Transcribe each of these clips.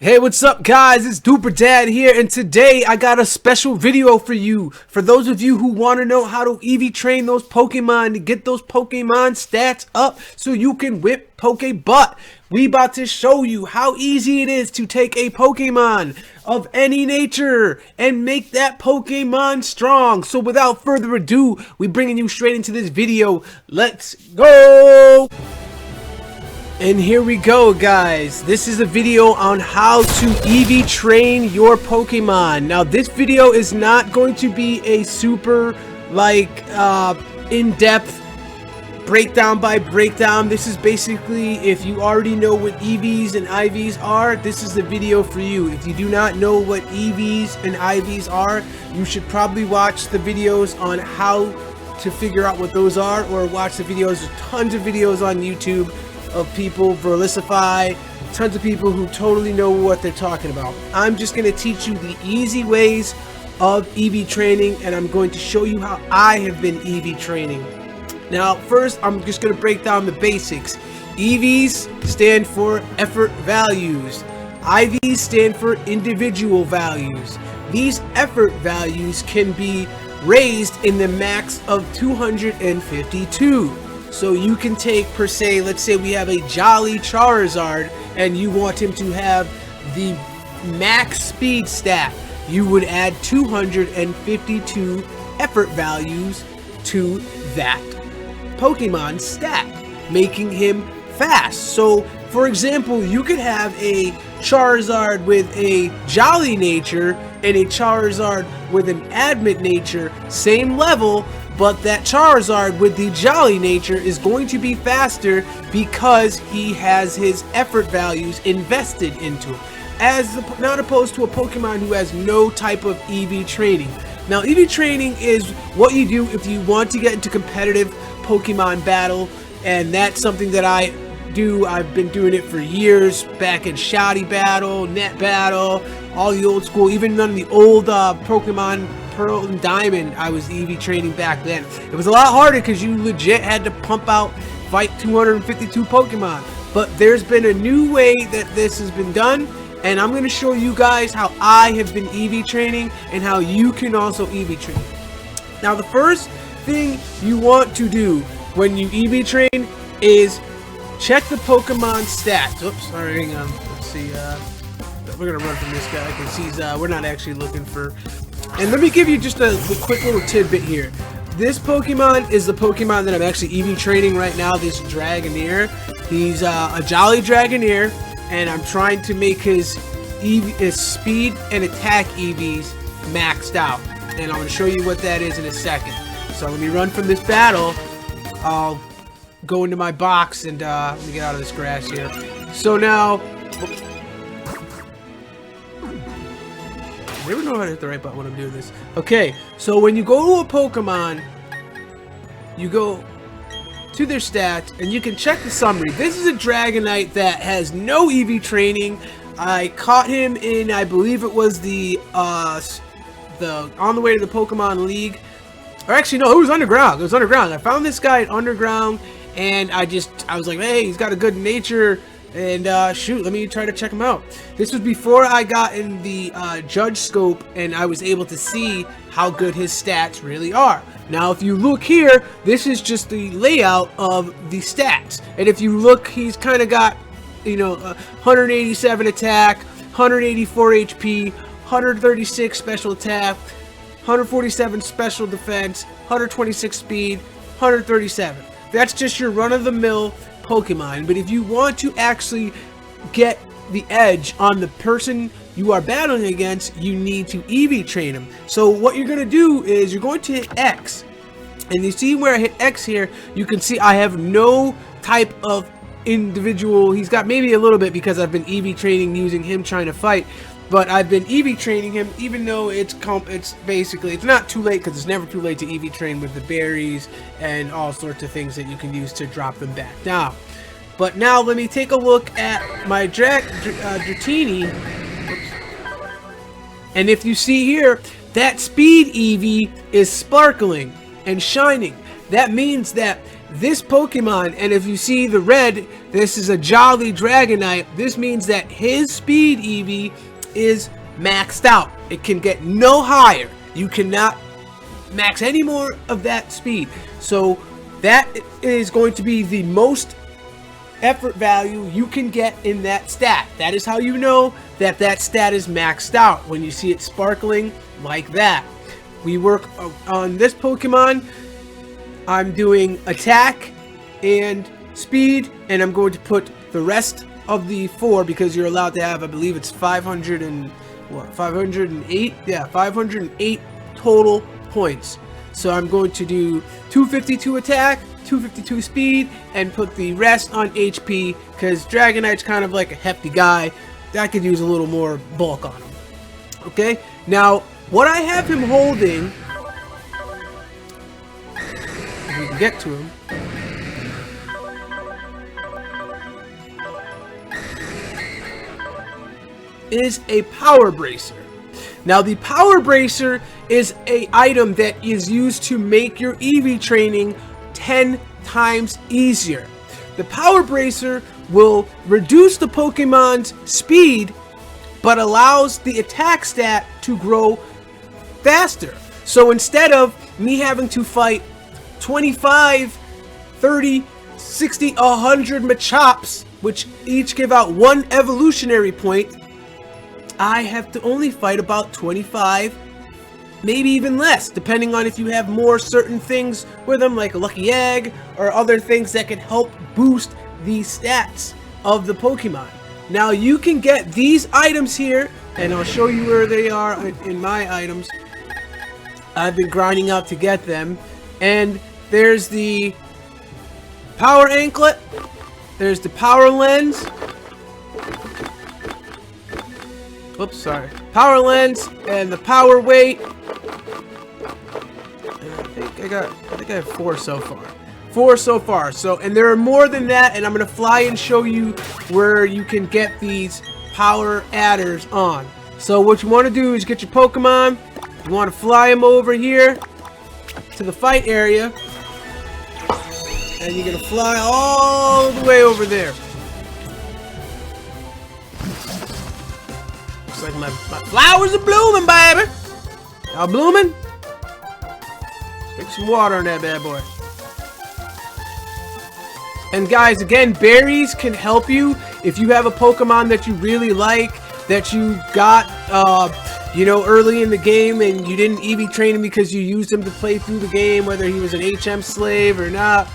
Hey, what's up guys? It's DUPER Dad here, and today I got a special video for you. For those of you who want to know how to EV train those Pokemon to get those Pokemon stats up so you can whip Pokebutt. We about to show you how easy it is to take a Pokemon of any nature and make that Pokemon strong. So without further ado, we're bringing you straight into this video. Let's go! And here we go, guys. This is a video on how to EV train your Pokemon. Now, this video is not going to be a super, in-depth breakdown by breakdown. This is basically, if you already know what EVs and IVs are, this is the video for you. If you do not know what EVs and IVs are, you should probably watch the videos on how to figure out what those are, or watch the videos. There's tons of videos on YouTube of people, Verlicify, tons of people who totally know what they're talking about. I'm just going to teach you the easy ways of EV training, and I'm going to show you how I have been EV training. Now, first, I'm just going to break down the basics. EVs stand for effort values. IVs stand for individual values. These effort values can be raised in the max of 252. So you can take, per se, let's say we have a Jolly Charizard and you want him to have the max speed stat. You would add 252 effort values to that Pokemon stat, making him fast. So, for example, you could have a Charizard with a Jolly nature and a Charizard with an Adamant nature, same level, but that Charizard with the Jolly nature is going to be faster because he has his effort values invested into him, not opposed to a Pokemon who has no type of EV training. Now, EV training is what you do if you want to get into competitive Pokemon battle, and that's something that I do. I've been doing it for years, back in Shoddy Battle, Net Battle, all the old school, even none of the old Pokemon Pearl and Diamond. I was EV training back then. It was a lot harder because you legit had to fight 252 Pokemon. But there's been a new way that this has been done, and I'm going to show you guys how I have been EV training and how you can also EV train. Now, the first thing you want to do when you EV train is check the Pokemon stats. Oops, sorry, hang on. Let's see. We're gonna run from this guy because we're not actually looking for. And let me give you just a quick little tidbit here. This Pokemon is the Pokemon that I'm actually EV training right now. This Dragonair. He's a Jolly Dragonair, and I'm trying to make his speed and attack EVs maxed out. And I'm gonna show you what that is in a second. So let me run from this battle. I'll go into my box and let me get out of this grass here. So now, I never know how to hit the right button when I'm doing this. Okay, so when you go to a Pokemon, you go to their stats and you can check the summary. This is a Dragonite that has no EV training. I caught him in, I believe it was the on the way to the Pokemon League. Or actually, no, it was underground. It was underground. I found this guy at underground, and I was like, hey, he's got a good nature, and shoot, let me try to check him out. This was before I got in the judge scope, and I was able to see how good his stats really are. Now, if you look here, this is just the layout of the stats, and if you look, he's kind of got, 187 attack, 184 HP, 136 special attack, 147 special defense, 126 speed, 137. That's just your run-of-the-mill Pokemon. But if you want to actually get the edge on the person you are battling against, you need to EV train him. So what you're going to do is you're going to hit X. And you see where I hit X here, you can see I have no type of individual. He's got maybe a little bit because I've been EV training using him trying to fight. But I've been EV training him, even though it's basically, it's not too late because it's never too late to EV train with the berries and all sorts of things that you can use to drop them back down. But now let me take a look at my Dratini. And if you see here, that speed EV is sparkling and shining. That means that this Pokemon, and if you see the red, this is a Jolly Dragonite. This means that his speed EV is maxed out. It can get no higher. You cannot max any more of that speed. So that is going to be the most effort value you can get in that stat. That is how you know that that stat is maxed out, when you see it sparkling like that. We work on this Pokemon. I'm doing attack and speed, and I'm going to put the rest of the 4, because you're allowed to have, I believe it's 508? Yeah, 508 total points. So I'm going to do 252 attack, 252 speed, and put the rest on HP, because Dragonite's kind of like a hefty guy. I could use a little more bulk on him. Okay, now what I have him holding, if we can get to him, is a Power Bracer. Now the Power Bracer is a item that is used to make your EV training 10 times easier. The Power Bracer will reduce the Pokemon's speed, but allows the attack stat to grow faster. So instead of me having to fight 25, 30, 60, 100 Machops, which each give out 1 evolutionary point, I have to only fight about 25, maybe even less, depending on if you have more certain things with them, like a lucky egg or other things that can help boost the stats of the Pokemon. Now you can get these items here, and I'll show you where they are in my items. I've been grinding out to get them. And there's the Power Anklet, there's the Power Lens. Oops, sorry. Power Lens and the Power Weight. And I think I have 4 so far. 4 so far. So, and there are more than that, and I'm gonna fly and show you where you can get these power adders on. So what you want to do is get your Pokemon. You want to fly them over here to the fight area, and you're gonna fly all the way over there. Looks like my flowers are blooming, baby. Y'all blooming? Stick some water on that bad boy. And guys, again, berries can help you if you have a Pokemon that you really like, that you got, you know, early in the game, and you didn't EV train him because you used him to play through the game, whether he was an HM slave or not.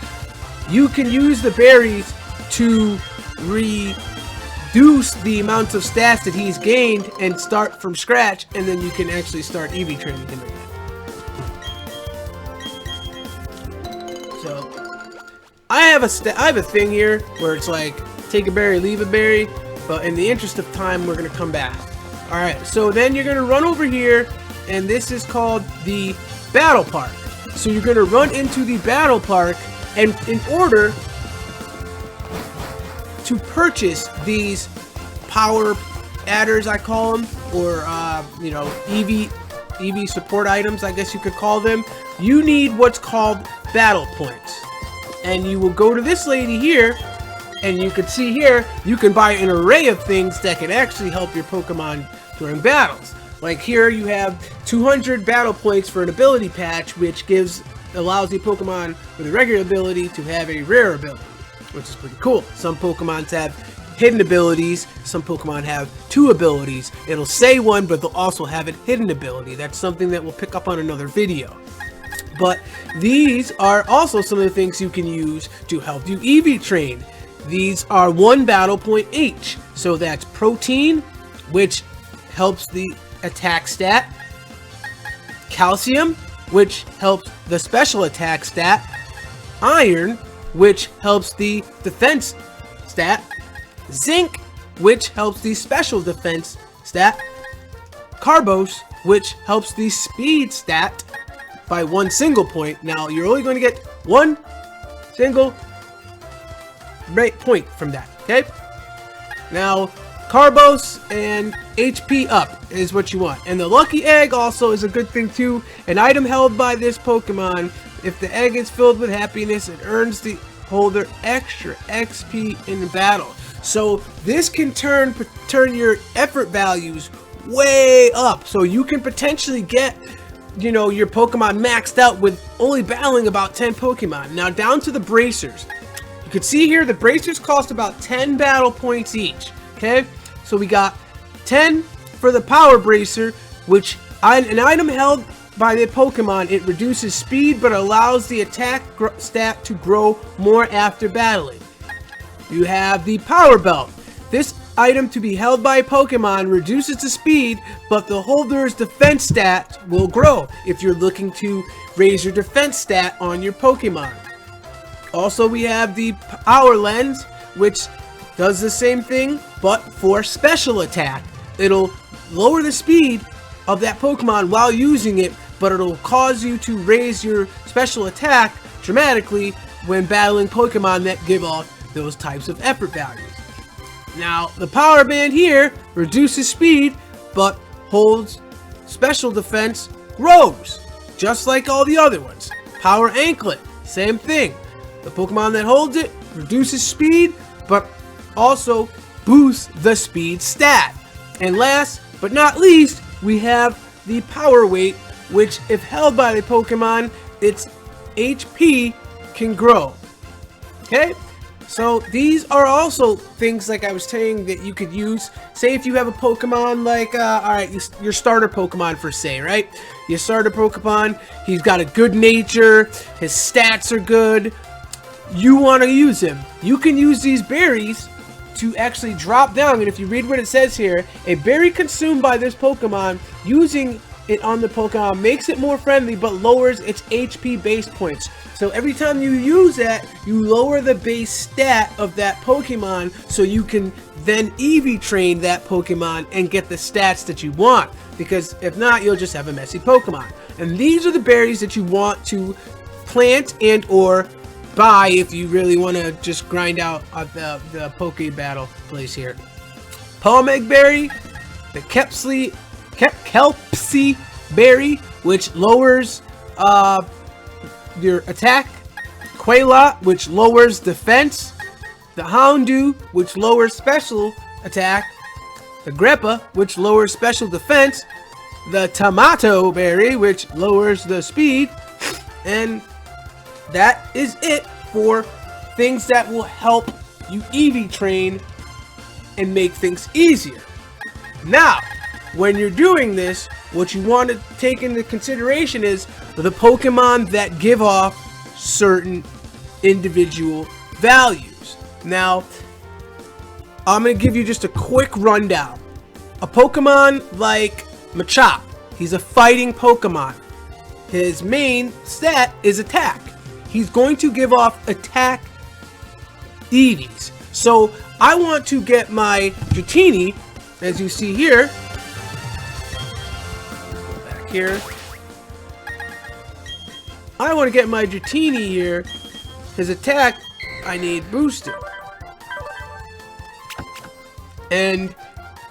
You can use the berries to reduce the amount of stats that he's gained and start from scratch, and then you can actually start EV training him again. So I have a thing here where it's like take a berry, leave a berry, but in the interest of time, we're gonna come back. All right, so then you're gonna run over here, and this is called the Battle Park. So you're gonna run into the Battle Park, and in order to purchase these power adders, I call them, or you know, EV support items, I guess you could call them, you need what's called battle points. And you will go to this lady here, and you can see here, you can buy an array of things that can actually help your Pokemon during battles. Like here you have 200 battle points for an ability patch, which allows the Pokemon with a regular ability to have a rare ability, which is pretty cool. Some Pokemons have hidden abilities, some Pokemon have 2 abilities. It'll say 1, but they'll also have a hidden ability. That's something that we'll pick up on another video. But these are also some of the things you can use to help you EV train. These are 1 battle point each. So that's protein, which helps the attack stat, calcium, which helps the special attack stat, iron, which helps the defense stat, zinc, which helps the special defense stat, carbos, which helps the speed stat by 1 single point. Now you're only going to get 1 single point from that, okay? Now carbos and HP up is what you want. And the lucky egg also is a good thing too. An item held by this Pokemon If the egg is filled with happiness, it earns the holder extra XP in battle. So this can turn your effort values way up. So you can potentially get, you know, your Pokemon maxed out with only battling about 10 Pokemon. Now down to the bracers. You can see here the bracers cost about 10 battle points each. Okay, so we got 10 for the power bracer, which an item held by the Pokemon. It reduces speed but allows the attack stat to grow more after battling. You have the power belt. This item to be held by a Pokemon reduces the speed, but the holder's defense stat will grow if you're looking to raise your defense stat on your Pokemon. Also, we have the power lens, which does the same thing, but for special attack. It'll lower the speed of that Pokemon while using it, but it'll cause you to raise your special attack dramatically when battling Pokemon that give off those types of effort values. Now, the power band here reduces speed, but holds special defense grows, just like all the other ones. Power anklet, same thing. The Pokemon that holds it reduces speed, but also boosts the speed stat. And last but not least, we have the power weight, which if held by the Pokemon, its HP can grow. Okay? So these are also things, like I was saying, that you could use. Say if you have a Pokemon like, alright, your starter Pokemon for say, right? Your starter Pokemon, he's got a good nature, his stats are good, you want to use him. You can use these berries to actually drop down, and if you read what it says here, a berry consumed by this Pokemon, using it on the Pokemon makes it more friendly but lowers its HP base points. So every time you use that, you lower the base stat of that Pokemon, so you can then EV train that Pokemon and get the stats that you want, because if not, you'll just have a messy Pokemon. And these are the berries that you want to plant and or buy if you really want to just grind out the Poke Battle place here. Palm Egg Berry, the Kelpsie Berry, which lowers your attack, Quailot, which lowers defense, the Houndoom, which lowers special attack, the Greppa, which lowers special defense, the Tomato Berry, which lowers the speed, and that is it for things that will help you EV train and make things easier. Now, when you're doing this, what you want to take into consideration is the Pokemon that give off certain individual values. Now, I'm going to give you just a quick rundown. A Pokemon like Machop, he's a fighting Pokemon. His main stat is attack. He's going to give off attack EVs. So I want to get my Dratini, as you see here. Back here. I want to get my Dratini here. His attack, I need boosted. And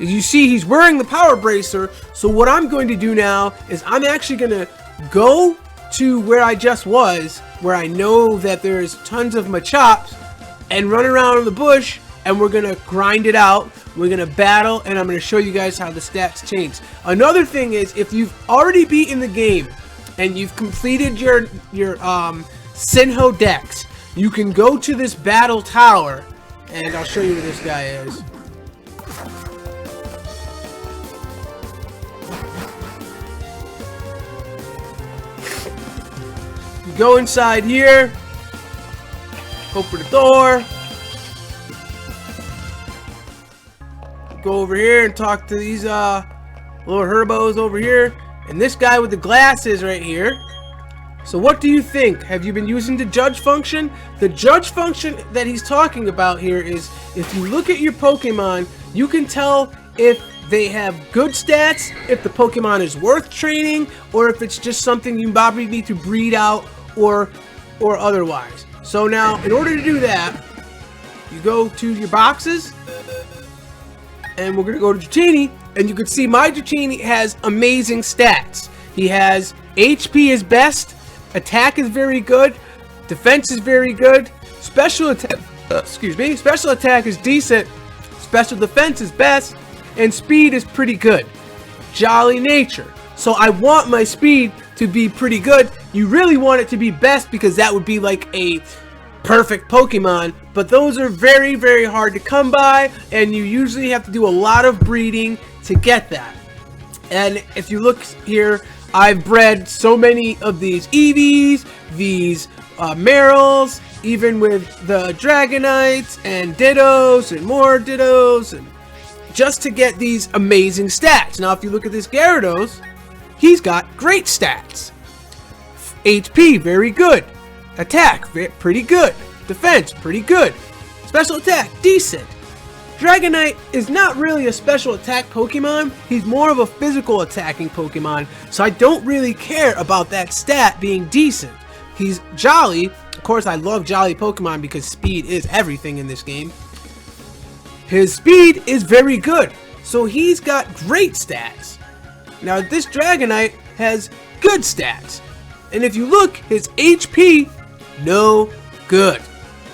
as you see, he's wearing the power bracer. So what I'm going to do now is I'm actually going to go to where I just was, where I know that there's tons of Machops, and run around in the bush, and we're gonna grind it out. We're gonna battle, and I'm gonna show you guys how the stats change. Another thing is, if you've already beaten the game and you've completed your Sinnoh Dex, you can go to this battle tower, and I'll show you where this guy is. Go inside here, open the door, go over here and talk to these little herbos over here, and this guy with the glasses right here. So what do you think? Have you been using the judge function? The judge function that he's talking about here is, if you look at your Pokemon, you can tell if they have good stats, if the Pokemon is worth training, or if it's just something you probably need to breed out or otherwise. So now, in order to do that, you go to your boxes, and we're gonna go to Dratini, and you can see my Dratini has amazing stats. He has HP is best, Attack is very good. Defense is very good. Special attack, special attack is decent. Special defense is best. And speed is pretty good. Jolly nature. So I want my speed to be pretty good. You really want it to be best because that would be like a perfect Pokemon. But those are very, very hard to come by. And you usually have to do a lot of breeding to get that. And if you look here, I've bred so many of these Eevees, these Merrills, even with the Dragonites and Dittos and more Dittos, and just to get these amazing stats. Now, if you look at this Gyarados, he's got great stats. HP, very good. Attack, pretty good. Defense, pretty good. Special attack, decent. Dragonite is not really a special attack Pokemon. He's more of a physical attacking Pokemon, so I don't really care about that stat being decent. He's jolly. Of course, I love jolly Pokemon because speed is everything in this game. His speed is very good, so he's got great stats. Now, this Dragonite has good stats. And if you look, his HP, no good.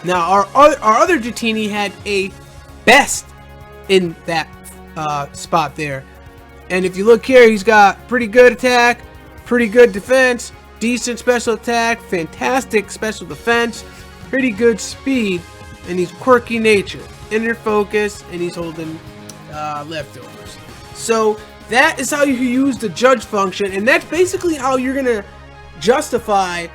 Now, our other Dratini had a best in that spot there. And if you look here, he's got pretty good attack, pretty good defense, decent special attack, fantastic special defense, pretty good speed, and he's quirky nature, inner focus, and he's holding leftovers. So that is how you use the judge function, and that's basically how you're gonna justify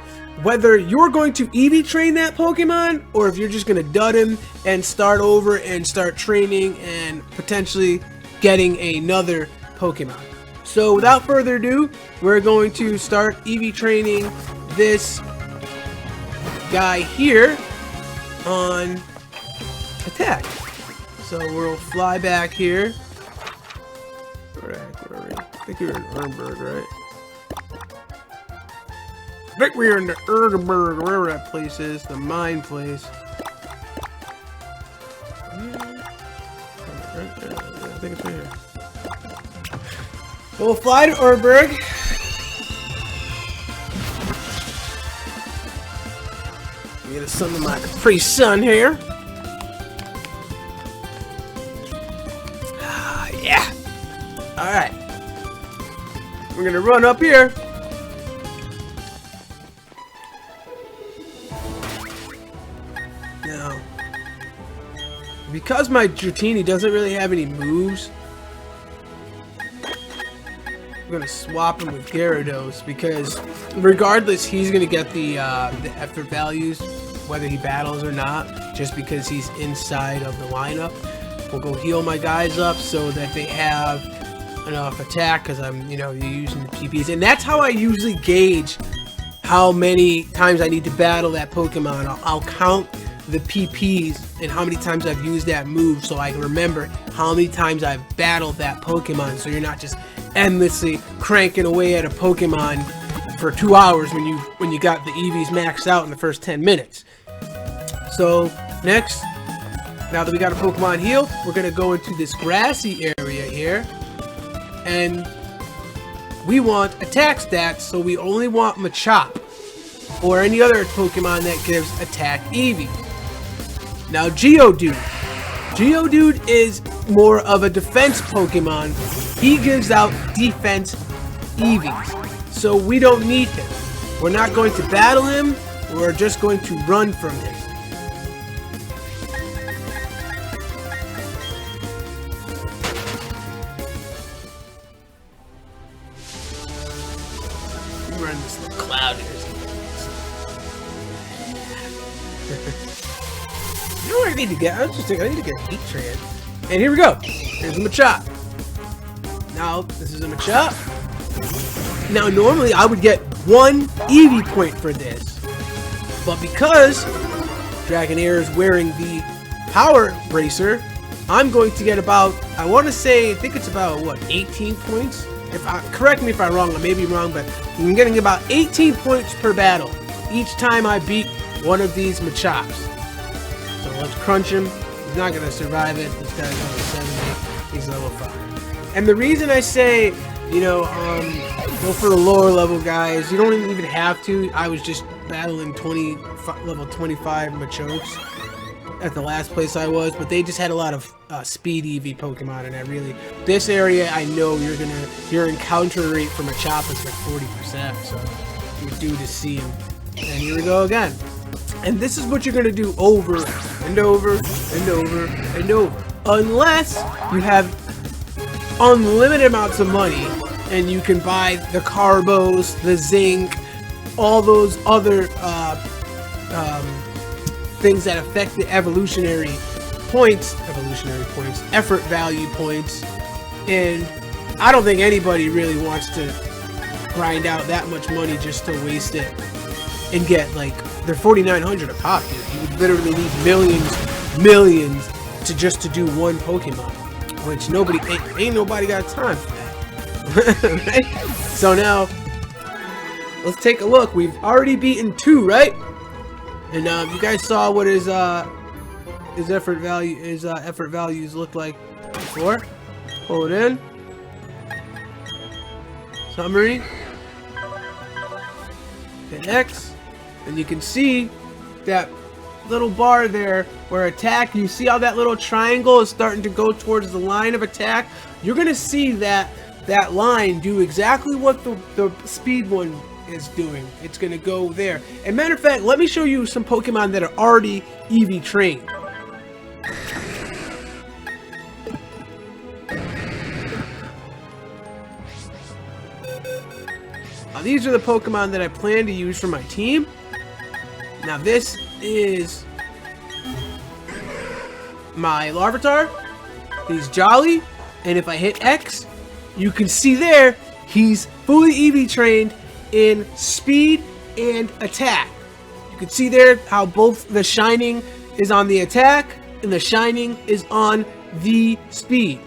whether you're going to EV train that Pokemon or if you're just going to dud him and start over and start training and potentially getting another Pokemon. So without further ado, we're going to start EV training this guy here on attack. So we'll fly back here. Where are we? I think you're in Urnberg, right? I think we're in the Erdenberg, wherever that place is, the mine place. Right there. I think it's right here. So we'll fly to Erdenberg. Get some of my Capri Sun here. Yeah. Alright. We're gonna run up here. Now, because my Dratini doesn't really have any moves, I'm gonna swap him with Gyarados because regardless, he's gonna get the effort values whether he battles or not, just because he's inside of the lineup. We'll go heal my guys up so that they have enough attack because I'm, using the PPs, and that's how I usually gauge how many times I need to battle that Pokemon. I'll count the PPs and how many times I've used that move so I can remember how many times I've battled that Pokemon, so you're not just endlessly cranking away at a Pokemon for 2 hours when you got the EVs maxed out in the first 10 minutes. So next, now that we got a Pokemon heal, we're gonna go into this grassy area here, and we want attack stats, so we only want Machop or any other Pokemon that gives attack EV. Now Geodude. Geodude is more of a defense Pokemon. He gives out defense EVs, so we don't need him. We're not going to battle him, we're just going to run from him. We're in this little cloud here. You know what I need to get? I was just thinking I need to get a Heat Trance. And here we go. Here's a Machop. Now, this is a Machop. Now, normally I would get 1 EV point for this. But because Dragonair is wearing the Power Bracer, I'm going to get about, I think it's about, 18 points? Correct me if I'm wrong, I may be wrong, but I'm getting about 18 points per battle each time I beat one of these Machops. So let's crunch him. He's not going to survive it. This guy's level 70. He's level 5. And the reason I say you know, go for the lower level guys. You don't even have to. I was just battling level 25 Machokes at the last place I was, but they just had a lot of speed EV Pokemon, and this area I know your encounter rate for Machop is like 40%, so you're due to see him. And here we go again. And this is what you're gonna do over and over and over and over, unless you have unlimited amounts of money and you can buy the Carbos, the Zinc, all those other things that affect the evolutionary points, effort value points, and I don't think anybody really wants to grind out that much money just to waste it and get, like, they're 4,900 a pop, dude. You would literally need millions to do one Pokemon, which ain't nobody got time for that. Right? So now let's take a look. We've already beaten 2, right? And you guys saw what his effort values look like before. Pull it in. Summary. Hit X, and you can see that little bar there where attack, you see how that little triangle is starting to go towards the line of attack? You're gonna see that line do exactly what the speed one is doing. It's gonna go there. And matter of fact, let me show you some Pokemon that are already EV trained. Now these are the Pokemon that I plan to use for my team. Now this is my Larvitar. He's Jolly, and if I hit X, you can see there he's fully EV trained in speed and attack. You can see there how both the shining is on the attack and the shining is on the speed.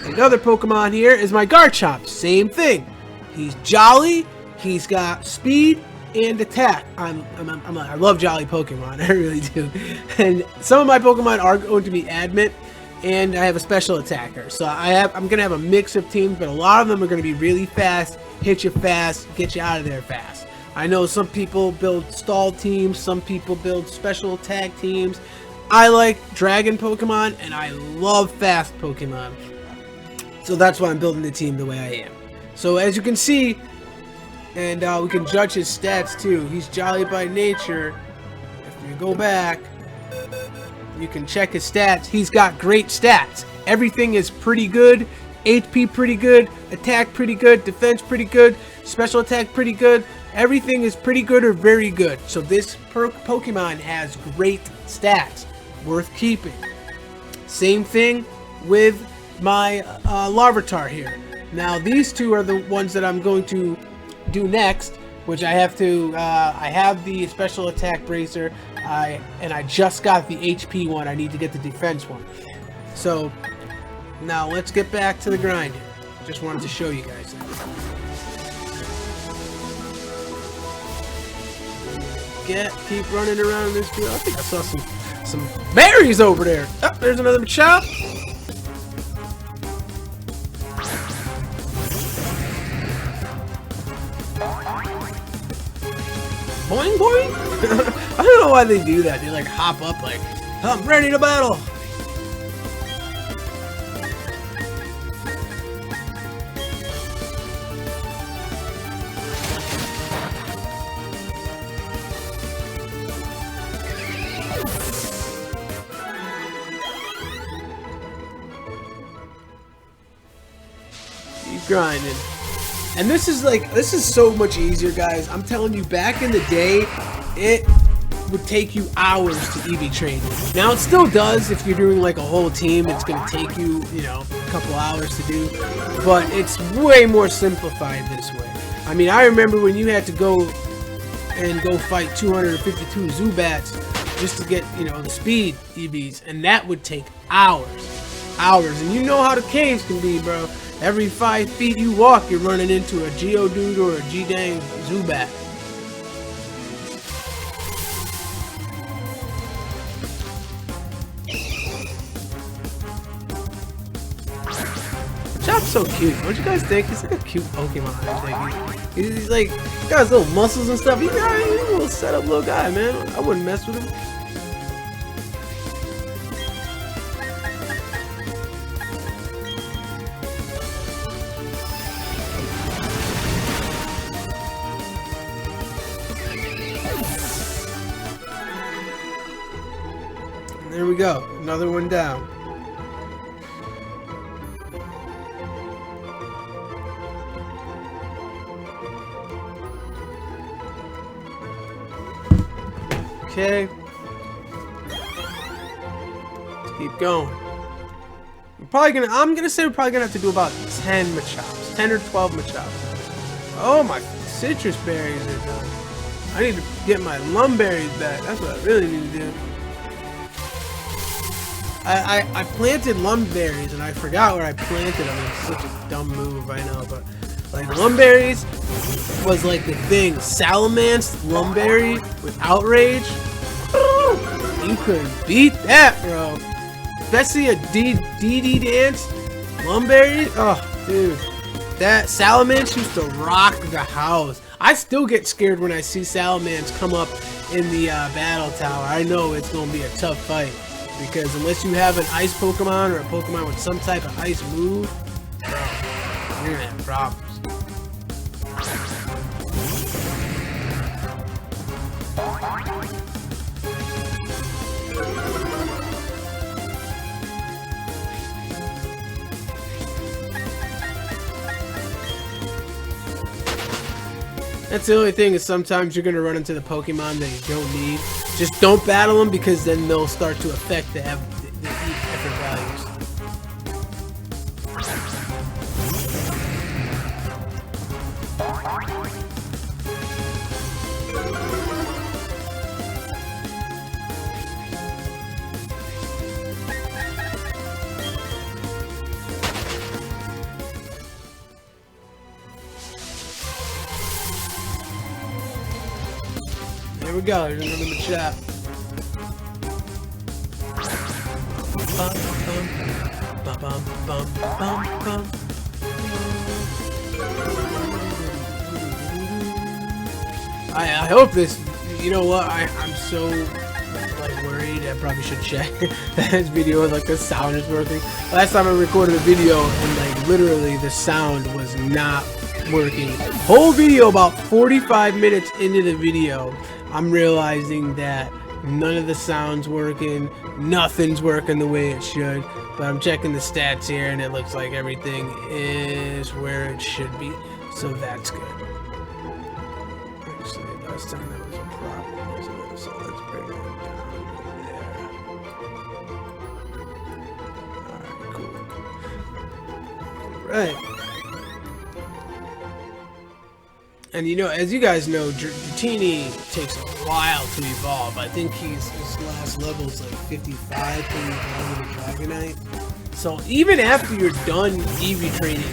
Another Pokemon here is my Garchomp. Same thing. He's Jolly, he's got speed and attack. I love Jolly Pokemon, I really do. And some of my Pokemon are going to be adamant, and I have a special attacker. So I'm gonna have a mix of teams, but a lot of them are gonna be really fast, hit you fast, get you out of there fast. I know some people build stall teams, some people build special attack teams. I like dragon Pokemon, and I love fast Pokemon. So that's why I'm building the team the way I am. So as you can see, and we can judge his stats too. He's Jolly by nature. If you go back, you can check his stats. He's got great stats. Everything is pretty good. HP pretty good. Attack pretty good. Defense pretty good. Special attack pretty good. Everything is pretty good or very good. So this Pokemon has great stats. Worth keeping. Same thing with my Larvitar here. Now these two are the ones that I'm going to do next, which I have to I have the special attack bracer, and I just got the HP one. I need to get the defense one. So now let's get back to the grinding. Just wanted to show you guys that. Keep running around this field. I think I saw some berries over there. Oh, there's another Machop. Boing boing? I don't know why they do that. They like hop up like, I'm ready to battle. Keep grinding. And this is so much easier, guys. I'm telling you, back in the day, it would take you hours to EV train. Now it still does. If you're doing like a whole team, it's going to take you, a couple hours to do. But it's way more simplified this way. I mean, I remember when you had to go fight 252 Zubats just to get, the speed EVs, and that would take hours. And you know how the caves can be, bro. Every 5 feet you walk, you're running into a Geodude or a G-Dang Zubat. Chop He's so cute. Don't you guys think? He's like a cute Pokemon. He's like, he's got his little muscles and stuff. He's a little set up little guy, man. I wouldn't mess with him. There we go. Another one down. Okay. Let's keep going. I'm gonna say we're probably gonna have to do about 10 Machops. 10 or 12 Machops. Oh, my citrus berries are done. I need to get my lumberries back. That's what I really need to do. I planted lumberries and I forgot where I planted them. It's such a dumb move, I know, but like lumberries was like the thing. Salamence lumberry with outrage. You couldn't beat that, bro. Especially a DD dance. Lumberries. Oh, dude. That Salamence used to rock the house. I still get scared when I see Salamence come up in the battle tower. I know it's going to be a tough fight. Because unless you have an ice Pokemon or a Pokemon with some type of ice move, bro, you're gonna have problems. That's the only thing, is sometimes you're going to run into the Pokemon that you don't need. Just don't battle them, because then they'll start to affect the effort values. There we go, there's another Machop. I hope this, you know what, I'm so like worried. I probably should check that this video, like the sound is working. Last time I recorded a video and like literally the sound was not working. Whole video, about 45 minutes into the video, I'm realizing that none of the sound's working, nothing's working the way it should. But I'm checking the stats here and it looks like everything is where it should be, so that's good. Actually, last time that was a problem, wasn't it? So let's bring it down there. Alright, cool. Alright. And you know, as you guys know, Dratini takes a while to evolve. I think his last level is like 55 when you evolve into Dragonite. So even after you're done Eevee training,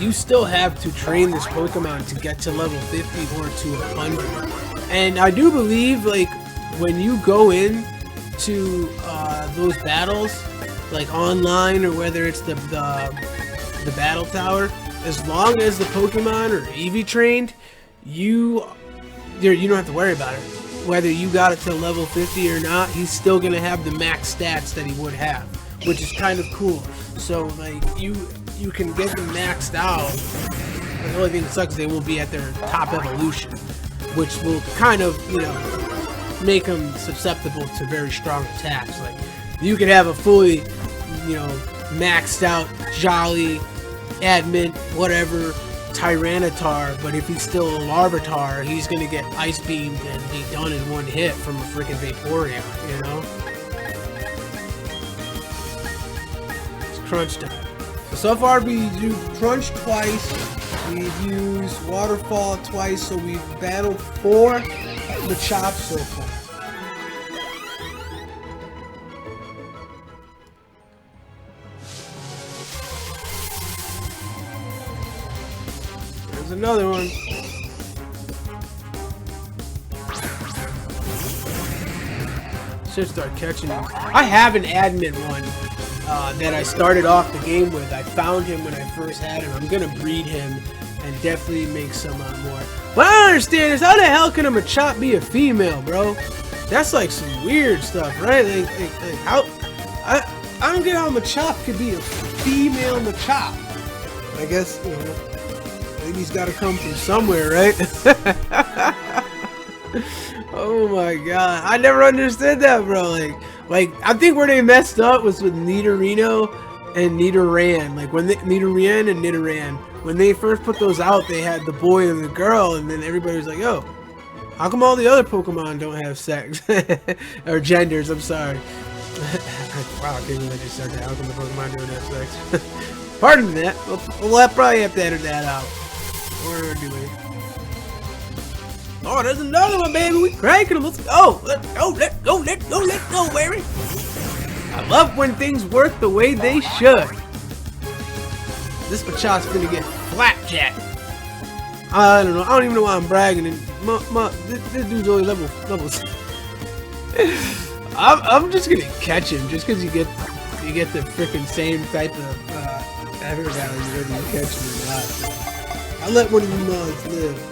you still have to train this Pokemon to get to level 50 or to 100. And I do believe, like, when you go in to those battles, like online or whether it's the battle tower, as long as the Pokemon are Eevee trained, you don't have to worry about it. Whether you got it to level 50 or not, he's still gonna have the max stats that he would have, which is kind of cool. So like you can get them maxed out. The only thing that sucks is they won't be at their top evolution, which will kind of, you know, make them susceptible to very strong attacks. Like you could have a fully, you know, maxed out Jolly, Admit, whatever, Tyranitar, but if he's still a Larvitar, he's gonna get Ice Beamed and be done in one hit from a freaking Vaporeon, you know? It's crunch time. So far we do Crunch twice, we've used Waterfall twice, so we've battled 4 Machops so far. Another one. Should start catching them. I have an Admit one that I started off the game with. I found him when I first had him. I'm gonna breed him and definitely make some more. What I don't understand is how the hell can a Machop be a female, bro? That's like some weird stuff, right? Like how I don't get how Machop could be a female Machop. I guess, you know, maybe he's got to come from somewhere, right? Oh my god, I never understood that, bro. Like I think where they messed up was with Nidorino and Nidoran. Like when Nidoran and Nidoran, when they first put those out, they had the boy and the girl, and then everybody was like, "Yo, how come all the other Pokemon don't have sex or genders?" I'm sorry. Wow, I can't believe I just said that. How come the Pokemon don't have sex? Pardon that. We'll probably have to edit that out. Or do we? Oh, there's another one, baby. We cranking them. Let's go. Let's go. Let's go. Let's go. Let's go, baby. I love when things work the way they should. This Machop's gonna get flapjack. I don't know. I don't even know why I'm bragging. And this dude's only level. I'm just gonna catch him just because you get the freaking same type of ever value whether you catch him or not. I'll let one of you mods live.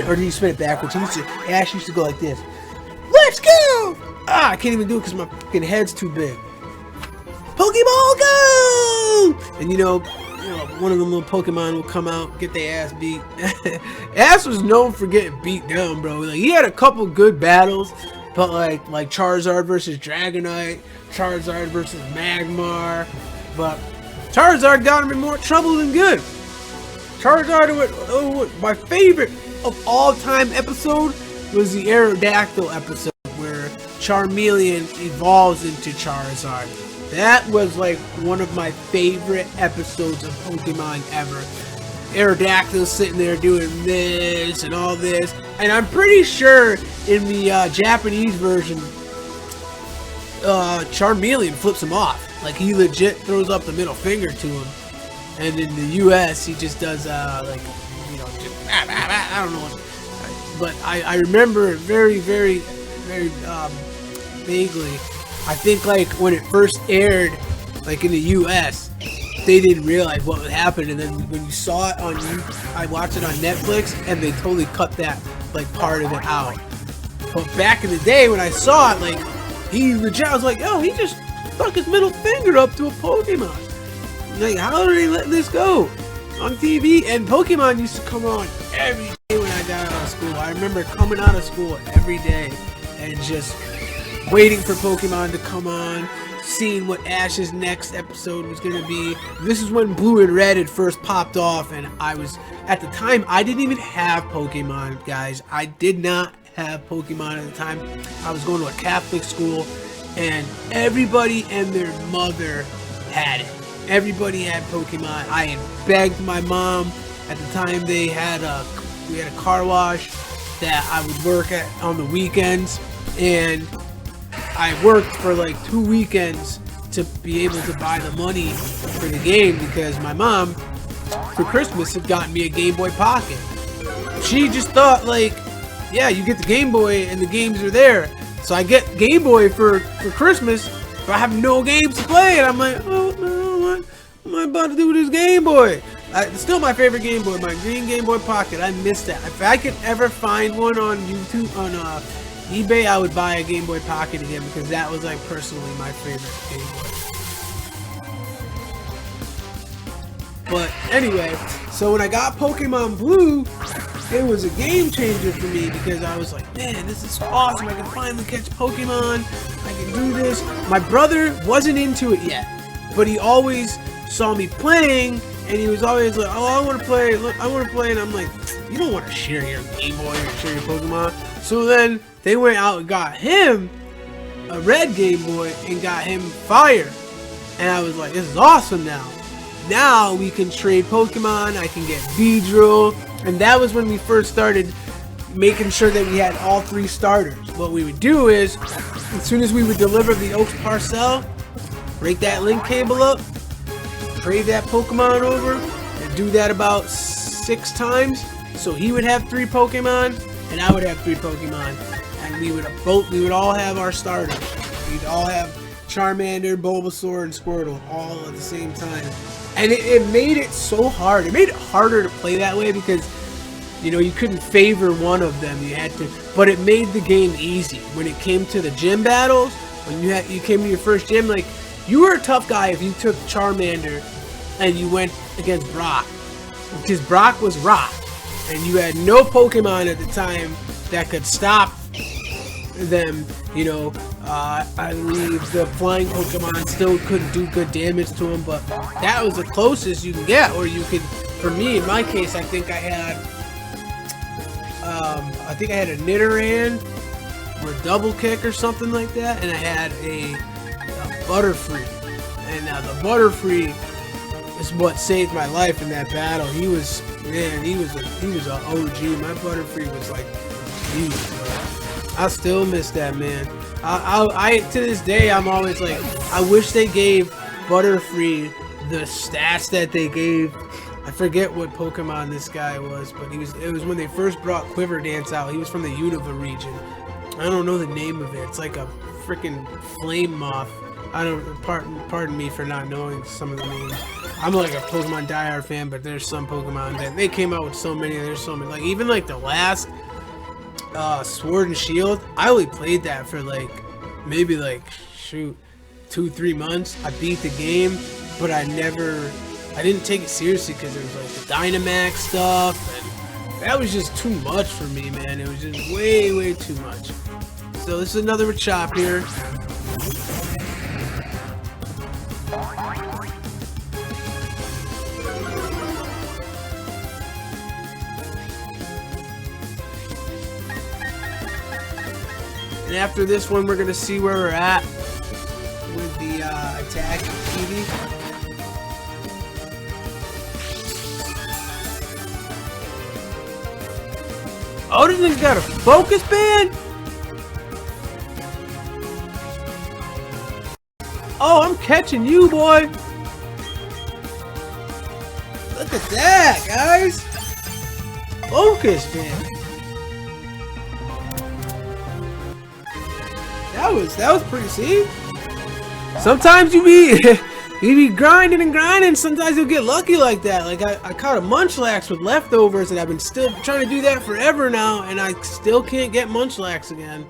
Or do you spin it backwards? Ash used to go like this. Let's go! Ah, I can't even do it because my fucking head's too big. Pokeball go! And you know, one of them little Pokemon will come out, get their ass beat. Ash was known for getting beat down, bro. Like, he had a couple good battles, but like Charizard versus Dragonite, Charizard versus Magmar, but Charizard got him in more trouble than good. Charizard, my favorite of all time episode was the Aerodactyl episode where Charmeleon evolves into Charizard. That was like one of my favorite episodes of Pokemon ever. Aerodactyl sitting there doing this and all this, and I'm pretty sure in the Japanese version, Charmeleon flips him off. Like, he legit throws up the middle finger to him. And in the US, he just does, like, you know, just, I don't know. But I remember very, very, very vaguely. I think, like, when it first aired, like, in the US, they didn't realize what would happen. And then when you saw it on YouTube, I watched it on Netflix, and they totally cut that, like, part of it out. But back in the day, when I saw it, like, he legit, I was like, yo, he just stuck his middle finger up to a Pokemon. Like, how are they letting this go on TV? And Pokemon used to come on every day when I got out of school. I remember coming out of school every day and just waiting for Pokemon to come on, seeing what Ash's next episode was going to be. This is when Blue and Red had first popped off, and I was, at the time, I didn't even have Pokemon, guys. I did not have Pokemon at the time. I was going to a Catholic school, and everybody and their mother had it. Everybody had Pokemon. I had begged my mom. At the time, we had a car wash that I would work at on the weekends, and I worked for like 2 weekends to be able to buy the money for the game, because my mom for Christmas had gotten me a Game Boy Pocket. She just thought, like, yeah, you get the Game Boy and the games are there. So I get Game Boy for Christmas, but I have no games to play, and I'm like, oh no. What am I about to do with this Game Boy? It's still my favorite Game Boy, my green Game Boy Pocket. I missed that. If I could ever find one on YouTube, on eBay, I would buy a Game Boy Pocket again, because that was, like, personally my favorite Game Boy. But anyway, so when I got Pokemon Blue, it was a game changer for me, because I was like, man, this is awesome. I can finally catch Pokemon. I can do this. My brother wasn't into it yet, but he always saw me playing, and he was always like, oh, I want to play, and I'm like, you don't want to share your Game Boy or share your Pokemon. So then they went out and got him a red Game Boy and got him Fire, and I was like, this is awesome. Now we can trade Pokemon. I can get Beedrill, and that was when we first started making sure that we had all 3 starters. What we would do is, as soon as we would deliver the Oaks parcel, break that link cable up, trade that Pokemon over, and do that about 6 times. So he would have 3 Pokemon, and I would have 3 Pokemon, and we would all have our starters. We'd all have Charmander, Bulbasaur, and Squirtle all at the same time. And it made it so hard. It made it harder to play that way because, you know, you couldn't favor one of them. You had to, but it made the game easy. When it came to the gym battles, when you came to your first gym, like, you were a tough guy if you took Charmander and you went against Brock, because Brock was rock, and you had no Pokemon at the time that could stop them. You know, I believe the flying Pokemon still couldn't do good damage to him, but that was the closest you can get. Or you could, for me, in my case, I think I had a Nidoran or a Double Kick or something like that, and I had a Butterfree, and the Butterfree is what saved my life in that battle. He was, man, he was a OG. My Butterfree was like huge, bro. I still miss that, man. I to this day, I'm always like, I wish they gave Butterfree the stats that they gave. I forget what Pokemon this guy was, but it was when they first brought Quiver Dance out. He was from the Unova region. I don't know the name of it. It's like a freaking flame moth. I don't, pardon me for not knowing some of the names. I'm like a Pokemon diehard fan, but there's some Pokemon that they came out with so many. There's so many, like even like the last Sword and Shield. I only played that for like maybe like 2-3 months. I beat the game, but I didn't take it seriously because there was like the Dynamax stuff, and that was just too much for me, man. It was just way too much. So this is another Machop here. And after this one, we're gonna see where we're at with the attack Eevee. Oh, this thing's got a focus band? Oh, I'm catching you, boy. Look at that, guys. Focus band. That was pretty, see? Sometimes you be grinding and grinding, sometimes you'll get lucky like that. Like I caught a Munchlax with leftovers, and I've been still trying to do that forever now, and I still can't get Munchlax again.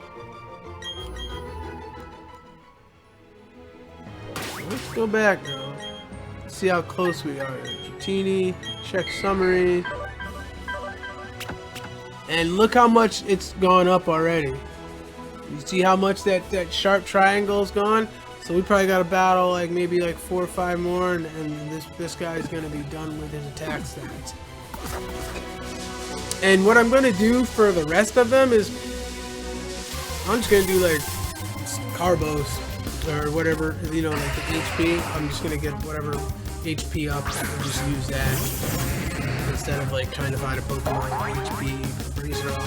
Let's go back now. See how close we are. Dratini, check summary. And look how much it's gone up already. You see how much that sharp triangle is gone? So we probably got to battle like maybe like 4 or 5 more, and this guy's gonna be done with his attack stats. And what I'm gonna do for the rest of them is I'm just gonna do like Carbos or whatever, you know, like the HP. I'm just gonna get whatever HP up and just use that instead of like trying to find a Pokemon with HP. Freeze it all.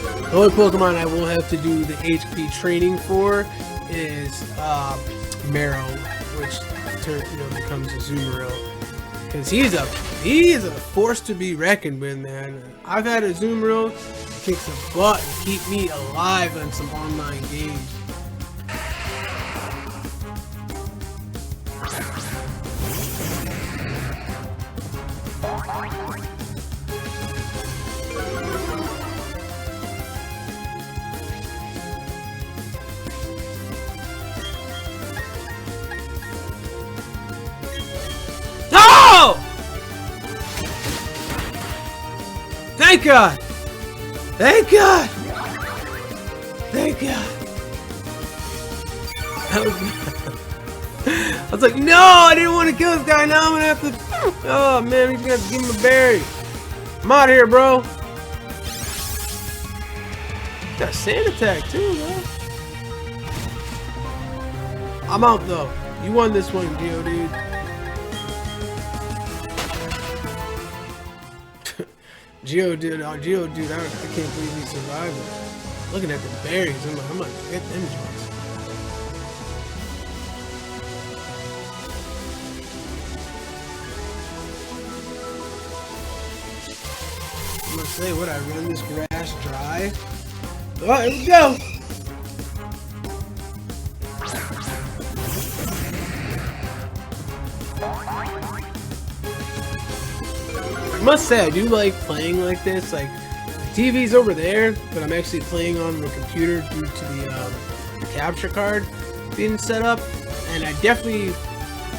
The only Pokemon I will have to do the HP training for is Marrow, which becomes a Azumarill, because he's a force to be reckoned with, man. I've had a Azumarill kick some butt and keep me alive in some online games. Thank God! Thank God! Thank God! I was like, no, I didn't want to kill this guy. Now I'm gonna have to. Oh man, he's gonna have to give him a berry. I'm out of here, bro. Got sand attack too, bro. I'm out though. You won this one, Geodude. Geodude, I can't believe he survived it. Looking at the berries, I'm gonna get them joints. I'm gonna say, what, I run this grass dry? Oh, here we go! I must say, I do like playing like this. Like, the TV's over there, but I'm actually playing on the computer due to the capture card being set up. And I definitely,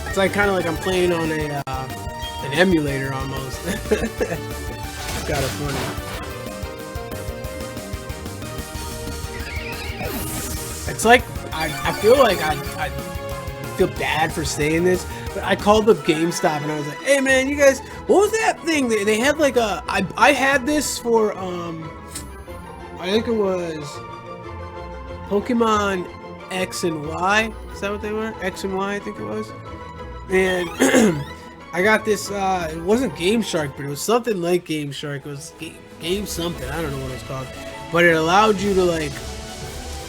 it's like kind of like I'm playing on a an emulator almost. It's kind of funny. It's like, I feel like I feel bad for saying this, but I called up GameStop and I was like, hey man, you guys, what was that thing? They had like a, I had this for, I think it was Pokemon X and Y. Is that what they were? X and Y, I think it was. And I got this, it wasn't Game Shark, but it was something like Game Shark. It was Game something, I don't know what it was called. But it allowed you to like,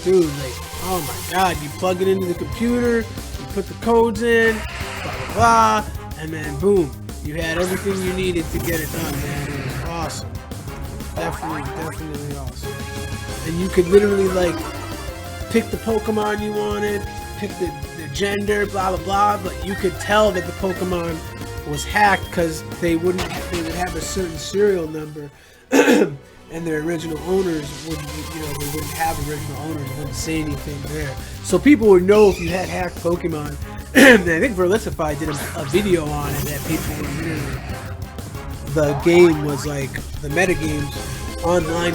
dude, like, oh my god, you plug it into the computer, you put the codes in, blah blah blah, and then boom, you had everything you needed to get it done, man. It was awesome. Definitely awesome. And you could literally like pick the Pokemon you wanted, pick the gender, blah blah blah, but you could tell that the Pokemon was hacked because they would have a certain serial number. And their original owners wouldn't, you know, they wouldn't have original owners, wouldn't say anything there. So people would know if you had hacked Pokemon. And I think Verlisify did a video on it that people were literally, the game was like, the metagames online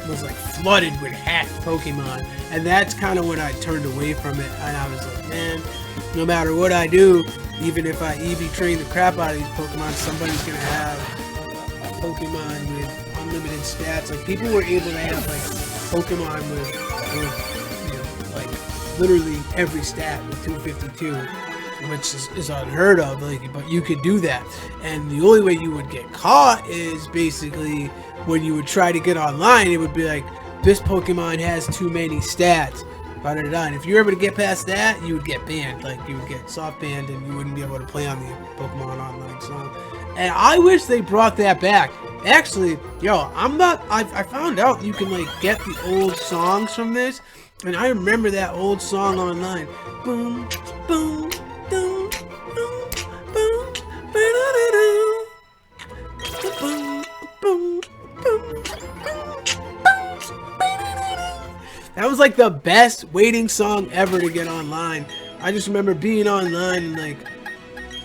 was like flooded with hacked Pokemon. And that's kind of when I turned away from it. And I was like, man, no matter what I do, even if I EV train the crap out of these Pokemon, somebody's going to have a Pokemon with unlimited stats. Like, people were able to have like Pokemon with you know, like literally every stat with 252, which is unheard of. Like, but you could do that, and the only way you would get caught is basically when you would try to get online. It would be like, this Pokemon has too many stats. And if you were able to get past that, you would get banned. Like, you would get soft banned, and you wouldn't be able to play on the Pokemon Online. So, and I wish they brought that back. Actually, yo, I found out you can like get the old songs from this, and I remember that old song online. Boom, boom, boom, boom, boom, boom, boom, boom. That was like the best waiting song ever to get online. I just remember being online and like,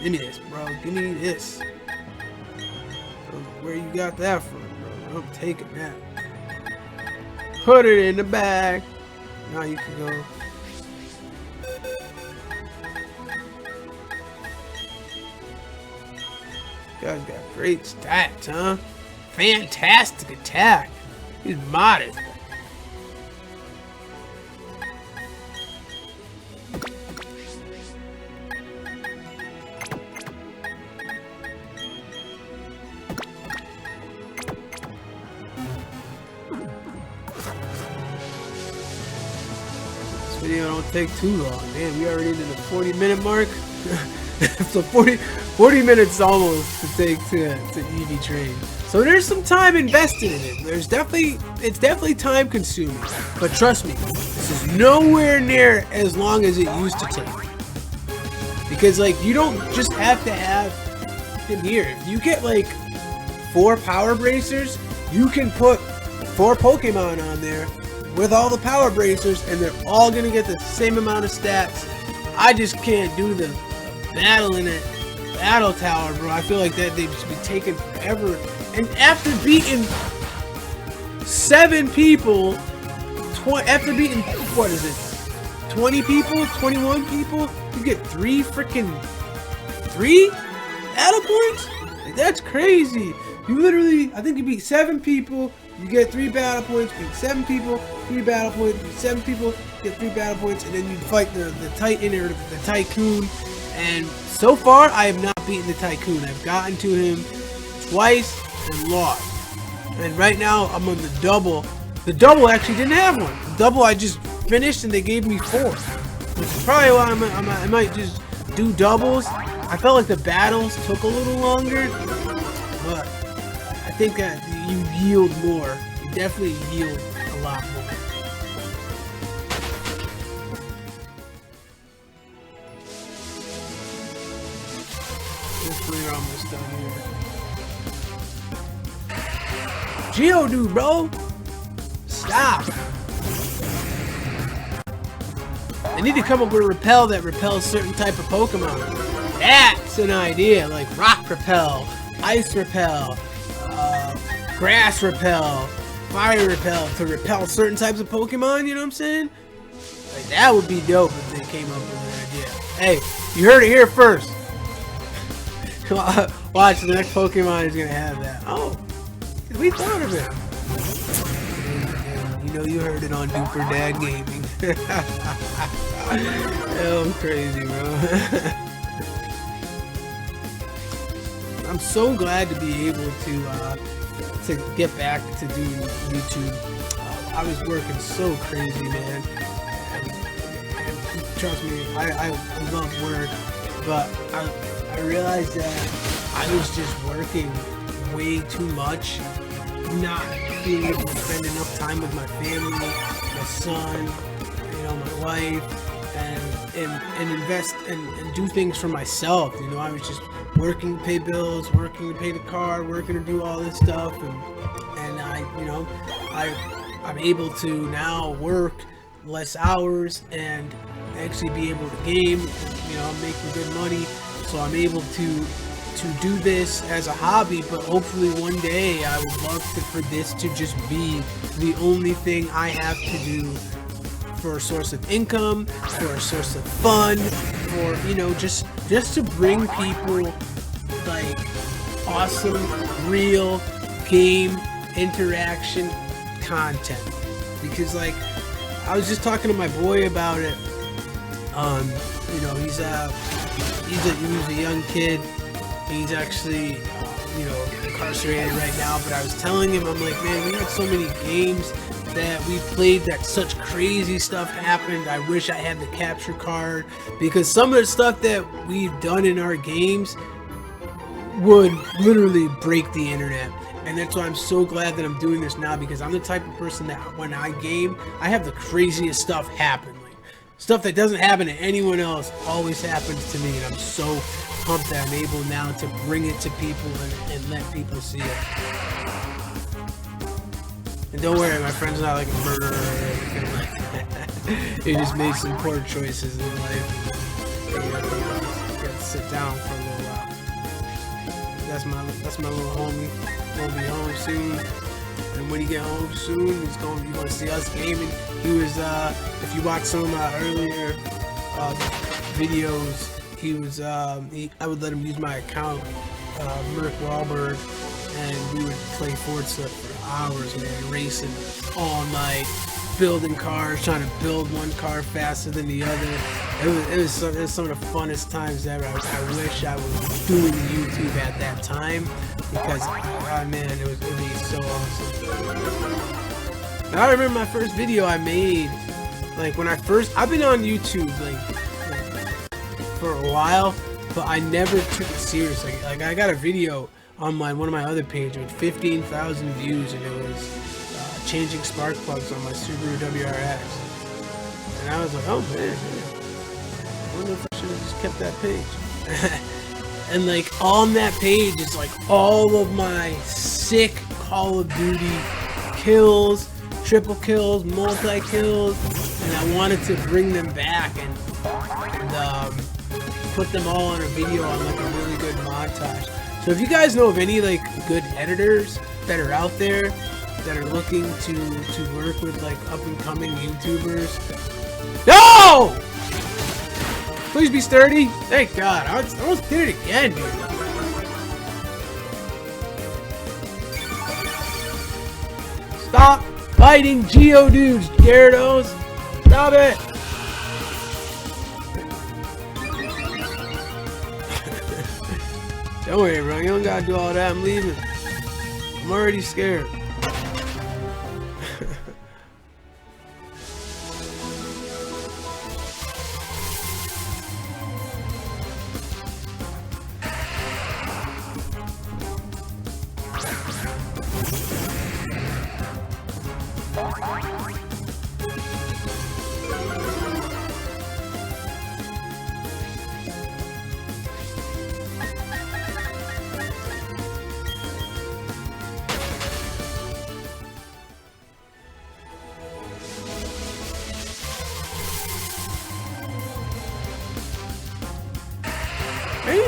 give me this, bro, give me this. Where you got that from, bro? I'm taking that. Put it in the bag. Now you can go. You guys got great stats, huh? Fantastic attack. He's modest. Video don't take too long. Man, we already into the 40-minute mark. So 40 minutes almost to take to EV train. So there's some time invested in it. It's definitely time consuming. But trust me, this is nowhere near as long as it used to take. Because like, you don't just have to have him here. If you get like 4 power bracers, you can put 4 Pokemon on there with all the power bracers, and they're all gonna get the same amount of stats. I just can't do the battle in it, battle tower, bro. I feel like that they'd just be taking forever. And after beating 7 people, after beating, what is it, 20 people, 21 people, you get 3 battle points? Like, that's crazy. You literally, I think you beat 7 people, you get 3 battle points, beat 7 people, 3 battle points, beat 7 people, get 3 battle points, and then you fight the Titan or the Tycoon. And so far, I have not beaten the Tycoon. I've gotten to him twice and lost. And right now, I'm on the double. The double actually didn't have one. The double I just finished, and they gave me 4. Which is probably why I might just do doubles. I felt like the battles took a little longer, but I think that you yield more. You definitely yield a lot more. Hopefully we're almost done here. Geodude, bro! Stop! I need to come up with a repel that repels certain type of Pokemon. That's an idea, like rock repel, ice repel, grass repel, fire repel, to repel certain types of Pokemon, you know what I'm saying? Like, that would be dope if they came up with an idea. Hey, you heard it here first. Watch, the next Pokemon is gonna have that. Oh, we thought of it. You know you heard it on DUPER Dad Gaming. Oh, I'm crazy, bro. I'm so glad to be able to get back to doing YouTube. I was working so crazy, man. And trust me, I love work, but I realized that I was just working way too much, not being able to spend enough time with my family, my son, you know, my wife, and invest and do things for myself. You know, I was just working to pay bills, working to pay the car, working to do all this stuff, and I'm able to now work less hours and actually be able to game. You know, I'm making good money, so I'm able to do this as a hobby. But hopefully one day I would love for this to just be the only thing I have to do for a source of income, for a source of fun, for, you know, just to bring people like awesome, real game interaction content. Because like I was just talking to my boy about it. You know, he was a young kid. He's actually, you know, incarcerated right now. But I was telling him, I'm like, man, we had so many games that we played that such crazy stuff happened. I wish I had the capture card, because some of the stuff that we've done in our games would literally break the internet. And that's why I'm so glad that I'm doing this now, because I'm the type of person that when I game, I have the craziest stuff happen. Like, stuff that doesn't happen to anyone else always happens to me, and I'm so pumped that I'm able now to bring it to people and let people see it. And don't worry, my friend's not like a murderer or anything like that. He just made some poor choices in life. And, you gotta sit down for a little while. That's my little homie. Gonna be home soon. And when he get home soon, you're gonna see us gaming. He was if you watch some of my earlier videos, he was I would let him use my account, Merc Wahlberg, and we would play Forza for hours, man, racing all night, building cars, trying to build one car faster than the other. It was some of the funnest times ever. I wish I was doing YouTube at that time, because man, it would be so awesome. Now, I remember my first video I made, like when I've been on YouTube like for a while, but I never took it seriously. Like I got a video on one of my other pages with 15,000 views, and it was changing spark plugs on my Subaru WRX. And I was like, oh man, I wonder if I should have just kept that page. And like on that page is like all of my sick Call of Duty kills, triple kills, multi kills, and I wanted to bring them back and put them all on a video on like a really good montage. So if you guys know of any like good editors that are out there that are looking to work with like up and coming YouTubers, no! Please be sturdy. Thank God. I almost did it again, dude. Stop fighting Geodudes, Gyarados. Stop it. Don't worry, bro. You don't gotta do all that. I'm leaving. I'm already scared.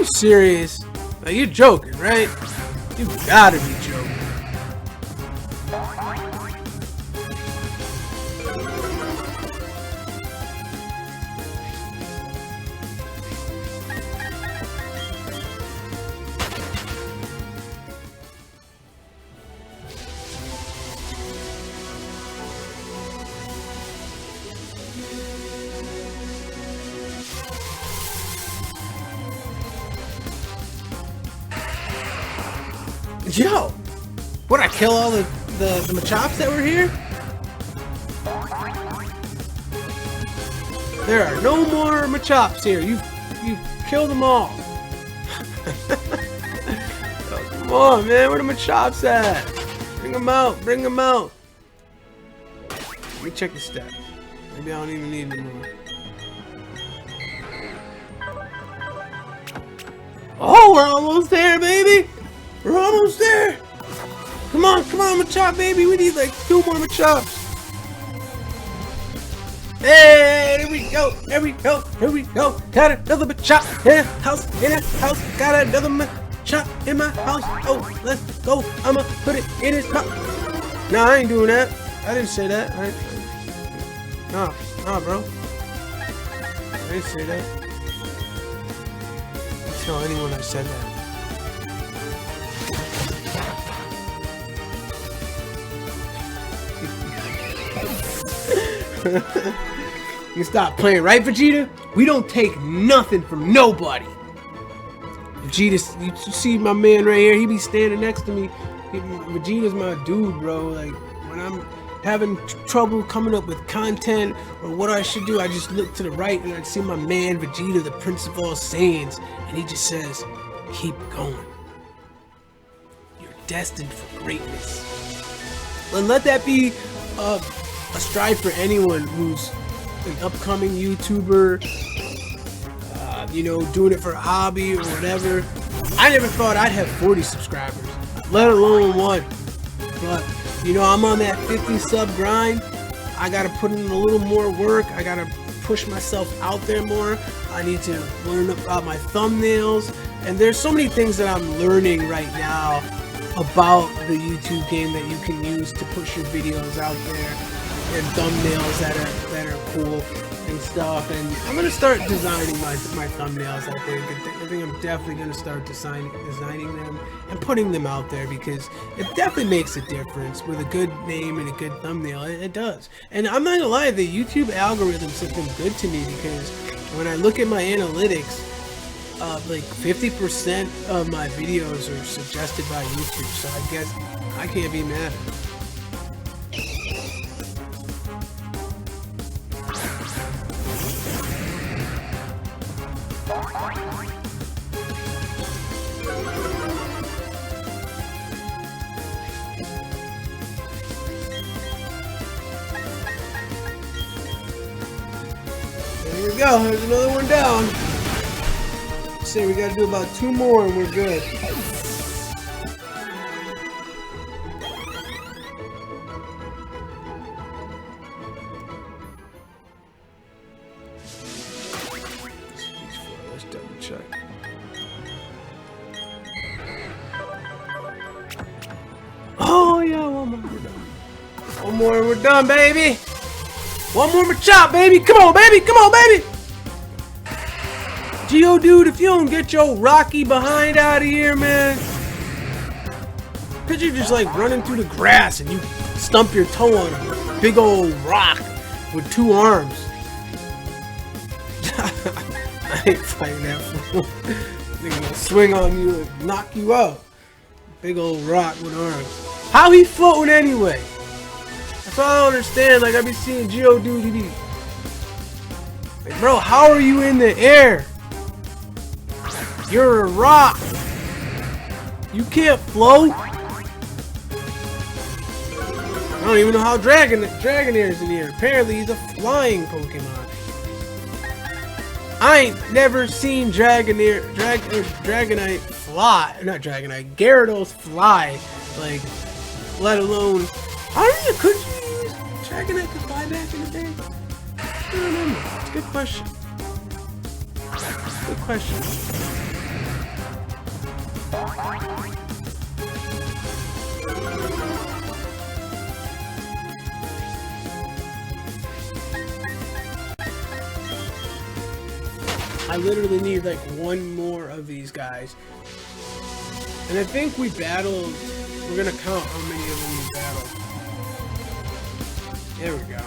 you serious? Like, you're joking, right? You gotta be joking. Yo! What, I kill all the Machops that were here? There are no more Machops here. You've killed them all. Oh, come on, man. Where the Machops at? Bring them out. Bring them out. Let me check the stats. Maybe I don't even need them more. Oh, we're almost there, baby. We're almost there! Come on, Machop, baby! We need like 2 more Machops! Hey, there we go! There we go! Here we go! Got another Machop in the house! Got another Machop in my house! Oh, let's go! I'ma put it in his mouth! Nah, I ain't doing that! I didn't say that! Nah, bro! I didn't say that! Don't tell anyone I said that. You stop playing, right, Vegeta? We don't take nothing from nobody. Vegeta, you see my man right here? He be standing next to me. Vegeta's my dude, bro. Like, when I'm having trouble coming up with content or what I should do, I just look to the right and I see my man Vegeta, the Prince of all Saiyans, and he just says, keep going. You're destined for greatness. And let that be a stride for anyone who's an upcoming YouTuber, you know, doing it for a hobby or whatever. I never thought I'd have 40 subscribers, let alone 1. But, you know, I'm on that 50 sub grind. I gotta put in a little more work. I gotta push myself out there more. I need to learn about my thumbnails. And there's so many things that I'm learning right now about the YouTube game that you can use to push your videos out there, and thumbnails that are cool and stuff. And I'm gonna start designing my thumbnails. I think I'm definitely gonna start designing them and putting them out there, because it definitely makes a difference with a good name and a good thumbnail. It does. And I'm not gonna lie, the YouTube algorithms have been good to me, because when I look at my analytics, like 50% of my videos are suggested by YouTube, so I guess I can't be mad. There we go, there's another one down. Say we gotta do about 2 more and we're good. Let's double check. Oh yeah, 1 more, we're done. 1 more and we're done, baby. 1 more Machop, baby. Come on, baby. Come on, baby. Geodude, if you don't get your rocky behind out of here, man. Picture just like running through the grass and you stump your toe on a big old rock with 2 arms. I ain't fighting that fool. Nigga gonna swing on you and knock you out. Big old rock with arms. How he floating anyway? That's all I don't understand. Like, I be seeing Geodude, he be like, bro, how are you in the air? You're a rock. You can't float. I don't even know how Dragonair's in here. Apparently he's a flying Pokemon. I ain't never seen Dragonite fly. Not Dragonite. Gyarados fly. Like, let alone. Could you use Dragonite to fly back in the day? I don't remember. It's a good question. Good question. I literally need like one more of these guys. And I think we battled, we're gonna count how many of them we battled. There we go.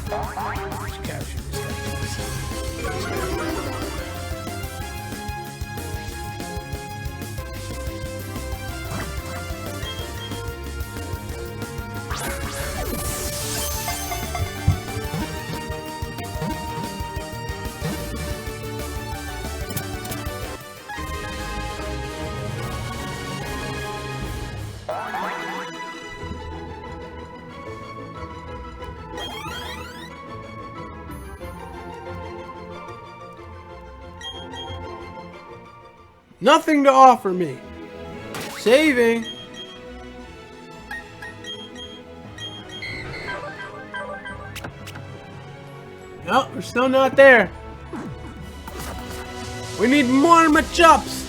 Let's capture this guy. Nothing to offer me. Saving. No, we're still not there. We need more Machops.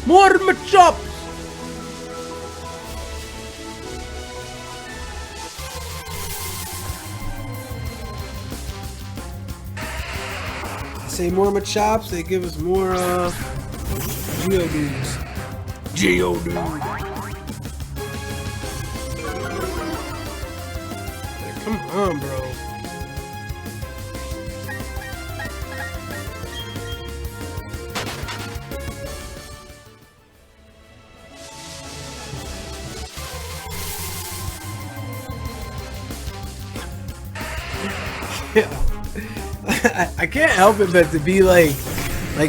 More Machops. Say more Machops, they give us more Geodudes. Geodude. Come on, bro. I can't help it but to be like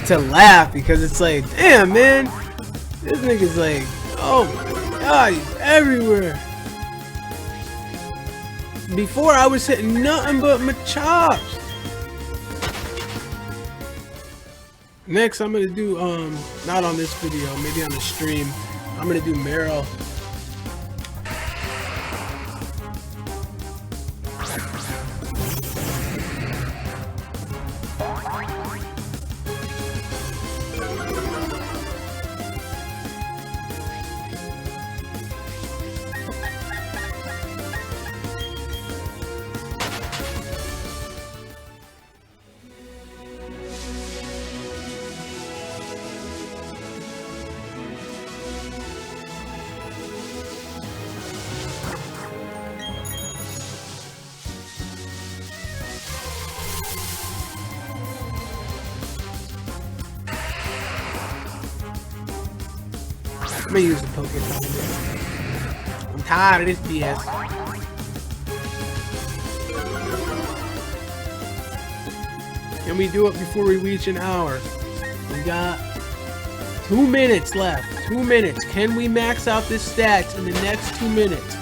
to laugh, because it's like, damn, man, this nigga's like, oh my god, he's everywhere. Before I was hitting nothing but Machops. Next, I'm gonna do not on this video, maybe on the stream. I'm gonna do Meryl. I'm gonna use the Pokémon. I'm tired of this BS. Can we do it before we reach an hour? We got 2 minutes left. 2 minutes. Can we max out this stats in the next 2 minutes?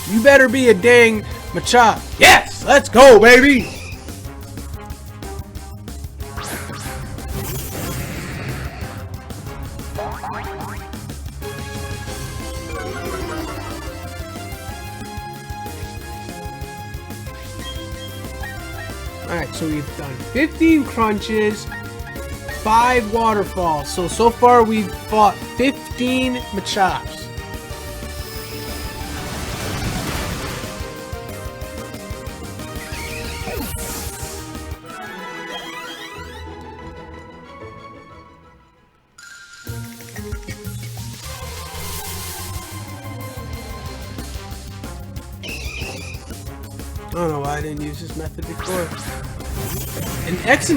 You better be a dang Machop. Yes! Let's go, baby! Alright, so we've done 15 crunches, 5 waterfalls. So far we've fought 15 Machops. I don't know why I didn't use this method before. And X,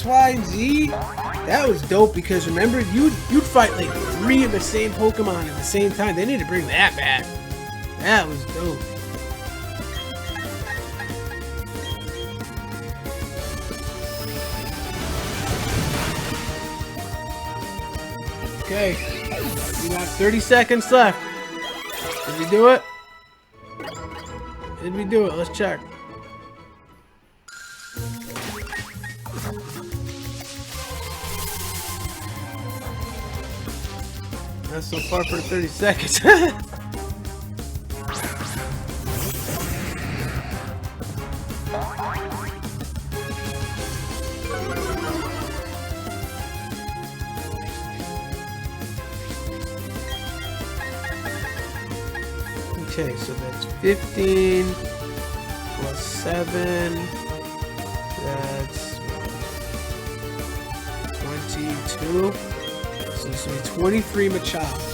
Y, and Z, that was dope, because remember, you'd fight like 3 of the same Pokemon at the same time. They need to bring that back. That was dope. Okay, we got 30 seconds left. Did we do it? Did we do it? Let's check. That's so far for 30 seconds. Okay, so that's 15 plus 7. That's 22. So this will be 23 Machops.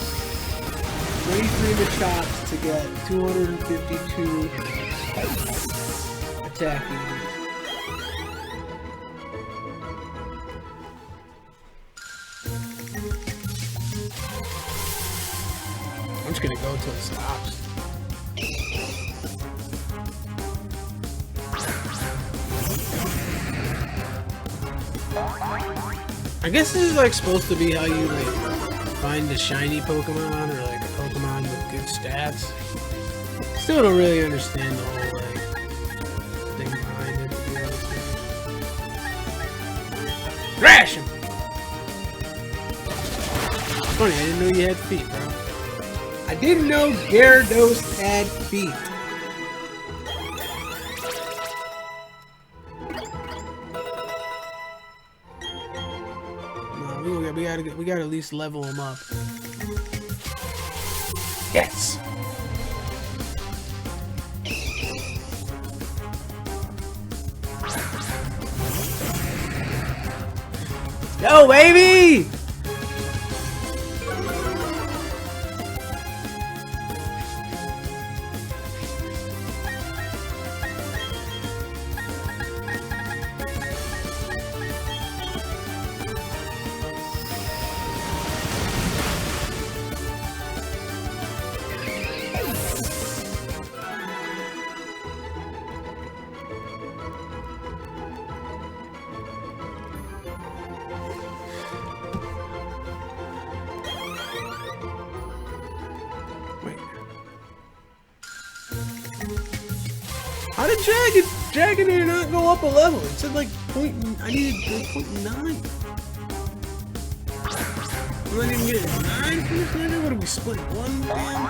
23 Machops to get 252 attacking. I'm just gonna go until it stops. I guess this is like supposed to be how you like find a shiny Pokemon or like a Pokemon with good stats. Still don't really understand the whole like thing behind it, to be honest with you. Thrash him! It's funny, I didn't know you had feet, bro. I didn't know Gyarados had feet. We gotta at least level him up. Yes. Yo, baby! How did Dragonair not go up a level? It said like I needed 0.9. I'm not even getting 9 from this level? What are we split? 1 down?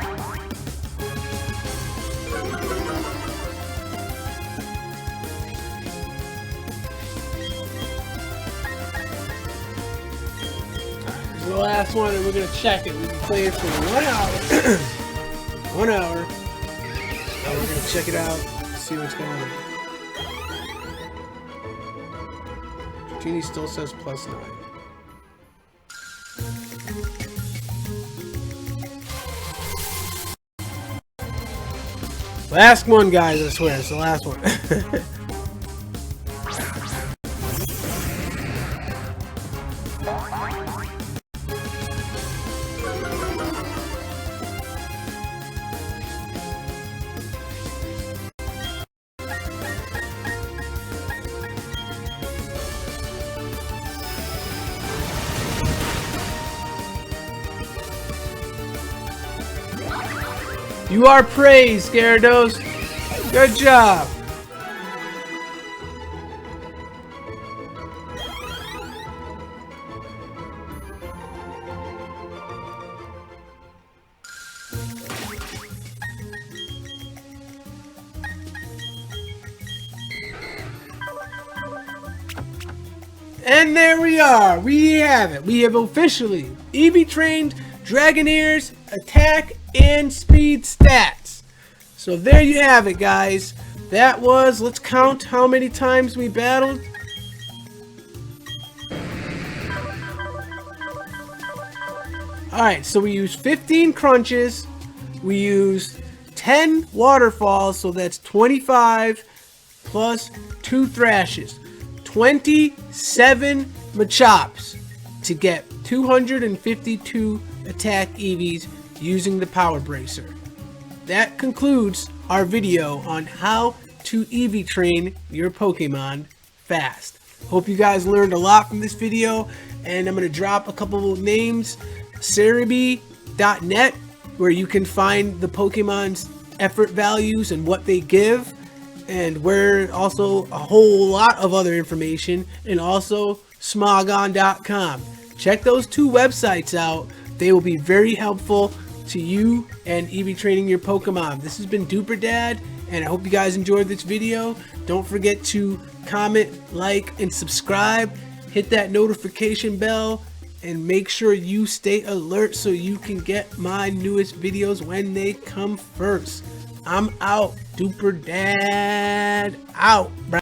This is the last one and we're gonna check it. We've been playing for 1 hour. 1 hour. Now we're gonna check it out. See what's going on. Genie still says +9. Last one, guys, I swear, it's the last one. You are praised, Gyarados. Good job. And there we are. We have it. We have officially EV trained Dragonair's attack and speed stats. So there you have it, guys. That was, let's count how many times we battled. Alright, so we used 15 crunches, we used 10 waterfalls, so that's 25 plus 2 thrashes. 27 Machops to get 252 attack EVs using the Power Bracer. That concludes our video on how to EV train your Pokemon fast. Hope you guys learned a lot from this video, and I'm going to drop a couple of names. Cerebi.net, where you can find the Pokemon's effort values and what they give, and where also a whole lot of other information, and also Smogon.com. Check those two websites out They will be very helpful to you and EV training your Pokemon. This has been Duper Dad, and I hope you guys enjoyed this video. Don't forget to comment, like, and subscribe. Hit that notification bell and make sure you stay alert so you can get my newest videos when they come first. I'm out. Duper Dad out, bruh.